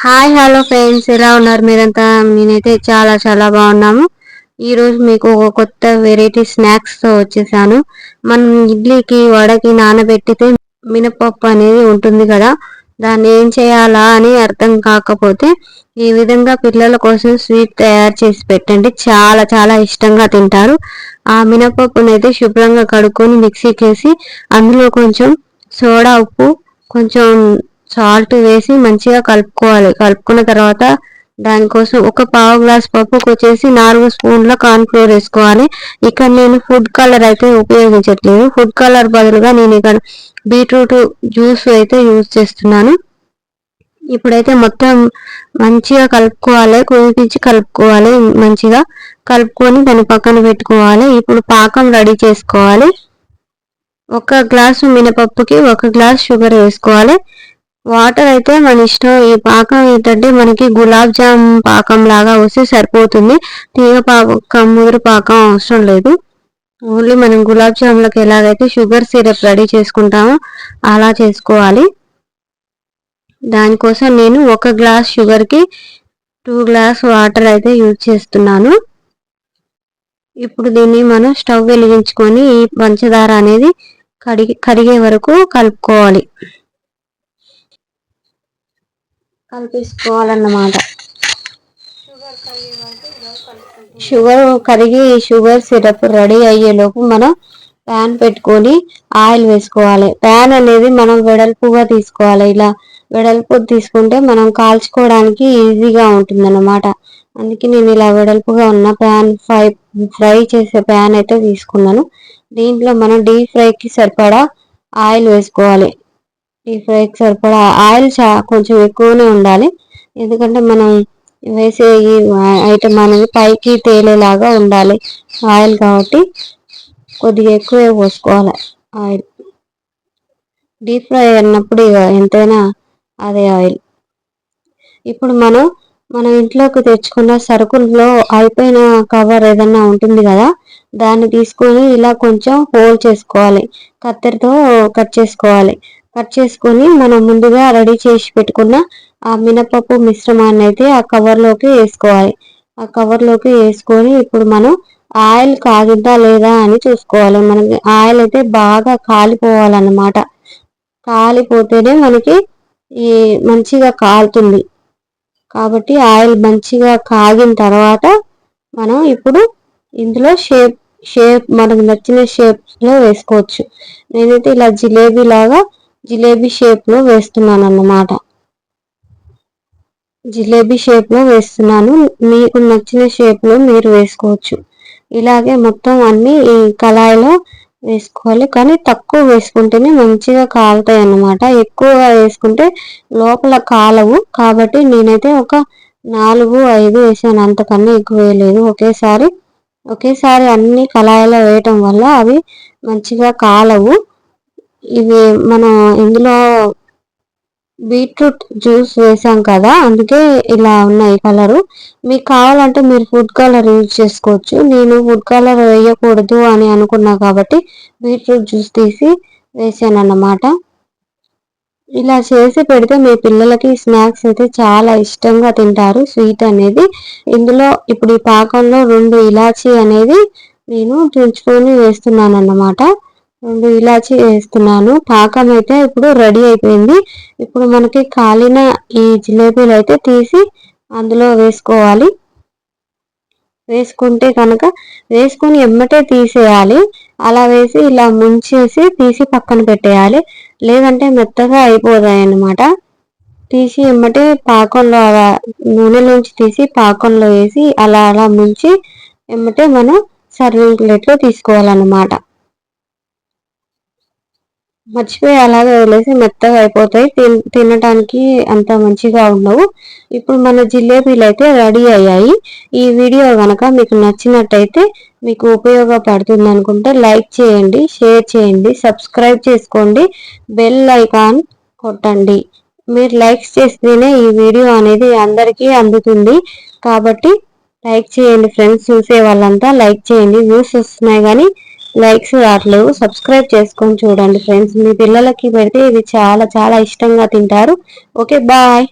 Hi hello friends, ఎలా ఉన్నారు మీరంతా? నేనైతే చాలా చాలా బాగున్నాము. ఈరోజు మీకు ఒక కొత్త వెరైటీ స్నాక్స్తో వచ్చేసాను. మనం ఇడ్లీకి వడకి నానబెట్టితే మినపప్పు అనేది ఉంటుంది కదా, దాన్ని ఏం చేయాలా అని అర్థం కాకపోతే ఈ విధంగా పిల్లల కోసం స్వీట్ తయారు చేసి పెట్టండి. చాలా చాలా ఇష్టంగా తింటారు. ఆ మినపప్పునైతే శుభ్రంగా కడుక్కొని మిక్సీకి వేసి అందులో కొంచెం సోడా ఉప్పు, కొంచెం సాల్ట్ వేసి మంచిగా కలుపుకోవాలి. కలుపుకున్న తర్వాత దానికోసం ఒక పావు గ్లాస్ పప్పుకు వచ్చేసి 4 స్పూన్ల కార్న్ఫ్లోర్ వేసుకోవాలి. ఇక్కడ నేను ఫుడ్ కలర్ అయితే ఉపయోగించట్లేదు. ఫుడ్ కలర్ బదులుగా నేను ఇక్కడ బీట్రూట్ జ్యూస్ అయితే యూజ్ చేస్తున్నాను. ఇప్పుడైతే మొత్తం మంచిగా కలుపుకోవాలి, కుదిపించి కలుపుకోవాలి. మంచిగా కలుపుకొని దాన్ని పక్కన పెట్టుకోవాలి. ఇప్పుడు పాకం రెడీ చేసుకోవాలి. 1 గ్లాసు మినపప్పుకి 1 గ్లాస్ షుగర్ వేసుకోవాలి. వాటర్ అయితే మన ఇష్టం. ఈ పాకం ఏంటంటే మనకి గులాబ్ జామ్ పాకం లాగా వస్తే సరిపోతుంది. తీగ పాకం, ముదురు పాకం అవసరం లేదు. ఓన్లీ మనం గులాబ్ జామ్లకి ఎలాగైతే షుగర్ సిరప్ రెడీ చేసుకుంటామో అలా చేసుకోవాలి. దానికోసం నేను 1 గ్లాస్ షుగర్కి 2 గ్లాస్ వాటర్ అయితే యూజ్ చేస్తున్నాను. ఇప్పుడు దీన్ని మనం స్టవ్ వెలిగించుకొని ఈ పంచదార అనేది కరిగే వరకు కలుపుకోవాలి, కలిపేసుకోవాలన్నమాట. షుగర్ కరిగి షుగర్ సిరప్ రెడీ అయ్యేలోపు మనం ప్యాన్ పెట్టుకొని ఆయిల్ వేసుకోవాలి. ప్యాన్ అనేది మనం వెడల్పుగా తీసుకోవాలి. ఇలా వెడల్పు తీసుకుంటే మనం కాల్చుకోవడానికి ఈజీగా ఉంటుందన్నమాట. అందుకే నేను ఇలా వెడల్పుగా ఉన్న ప్యాన్ ఫ్రై చేసే ప్యాన్ అయితే తీసుకున్నాను. దీంట్లో మనం డీప్ ఫ్రైకి సరిపడా ఆయిల్ వేసుకోవాలి. డీప్ ఫ్రైకి సరిపడా ఆయిల్ కొంచెం ఎక్కువనే ఉండాలి. ఎందుకంటే మనం వేసే ఈ ఐటమ్ అనేది పైకి తేలేలాగా ఉండాలి ఆయిల్, కాబట్టి కొద్దిగా ఎక్కువే పోసుకోవాలి ఆయిల్. డీప్ ఫ్రై అన్నప్పుడు ఇక ఎంతైనా అదే ఆయిల్. ఇప్పుడు మన ఇంట్లోకి తెచ్చుకున్న సరుకుల్లో అయిపోయిన కవర్ ఏదన్నా ఉంటుంది కదా, దాన్ని తీసుకొని ఇలా కొంచెం హోల్ చేసుకోవాలి. కత్తెరతో కట్ చేసుకోవాలి. కట్ చేసుకొని మనం ముందుగా రెడీ చేసి పెట్టుకున్న ఆ మినపప్పు మిశ్రమాన్ని అయితే ఆ కవర్లోకి వేసుకోవాలి. ఆ కవర్లోకి వేసుకొని ఇప్పుడు మనం ఆయిల్ కాగిందా లేదా అని చూసుకోవాలి. మనకి ఆయిల్ అయితే బాగా కాలిపోవాలన్నమాట. కాలిపోతేనే మనకి ఈ మంచిగా కాలుతుంది. కాబట్టి ఆయిల్ మంచిగా కాగిన తర్వాత మనం ఇప్పుడు ఇందులో షేప్ మనకు నచ్చిన షేప్లో వేసుకోవచ్చు. నేనైతే ఇలా జిలేబీ షేప్లో వేస్తున్నాను అన్నమాట. జిలేబీ షేప్లో వేస్తున్నాను. మీకు నచ్చిన షేప్లో మీరు వేసుకోవచ్చు. ఇలాగే మొత్తం అన్నీ ఈ కళాయిలో వేసుకోవాలి. కానీ తక్కువ వేసుకుంటేనే మంచిగా కాలుతాయి అన్నమాట. ఎక్కువగా వేసుకుంటే లోపల కాలవు. కాబట్టి నేనైతే ఒక 4-5 వేసాను, అంతకన్నా ఎక్కువ వేయలేదు. ఒకేసారి అన్ని కళాయిలో వేయటం వల్ల అవి మంచిగా కాలవు. ఇవి మనం ఇందులో బీట్రూట్ జ్యూస్ వేసాం కదా, అందుకే ఇలా ఉన్నాయి కలరు. మీకు కావాలంటే మీరు ఫుడ్ కలర్ యూజ్ చేసుకోవచ్చు. నేను ఫుడ్ కలర్ వేయకూడదు అని అనుకున్నా కాబట్టి బీట్రూట్ జ్యూస్ తీసి వేసాను అన్నమాట. ఇలా చేసి పెడితే మీ పిల్లలకి స్నాక్స్ అయితే చాలా ఇష్టంగా తింటారు. స్వీట్ అనేది ఇందులో ఇప్పుడు ఈ పాకంలో 2 ఇలాచీ అనేది నేను తుంచుకొని వేస్తున్నాను అన్నమాట. 2 ఇలాచీ వేస్తున్నాను. పాకం అయితే ఇప్పుడు రెడీ అయిపోయింది. ఇప్పుడు మనకి కాలిన ఈ జిలేబీలు అయితే తీసి అందులో వేసుకోవాలి. వేసుకుంటే కనుక వేసుకొని ఎమ్మటే తీసేయాలి. అలా వేసి ఇలా ముంచేసి తీసి పక్కన పెట్టేయాలి. లేదంటే మెత్తగా అయిపోతాయి అన్నమాట. తీసి ఎమ్మటే పాకంలో నూనెలోంచి తీసి పాకంలో వేసి అలా ముంచి ఎమ్మటే మనం సర్వింగ్ ప్లేట్లో తీసుకోవాలన్నమాట. మర్చిపోయి అలాగే వదిలేసి మెత్తగా అయిపోతాయి. తినడానికి అంత మంచిగా ఉండవు. ఇప్పుడు మన జిలేబీలు అయితే రెడీ అయ్యాయి. ఈ వీడియో కనుక మీకు నచ్చినట్టయితే, మీకు ఉపయోగపడుతుంది అనుకుంటే లైక్ చేయండి, షేర్ చేయండి, సబ్స్క్రైబ్ చేసుకోండి, బెల్ ఐకాన్ కొట్టండి. మీరు లైక్స్ చేస్తేనే ఈ వీడియో అనేది అందరికీ అందుతుంది. కాబట్టి లైక్ చేయండి ఫ్రెండ్స్. చూసే వాళ్ళంతా లైక్ చేయండి. వ్యూస్ వస్తున్నాయి కానీ లైక్స్ రావట్లేవు. సబ్స్క్రైబ్ చేసుకొని చూడండి ఫ్రెండ్స్. మీ పిల్లలకి పెడితే ఇది చాలా చాలా ఇష్టంగా తింటారు. Okay, bye.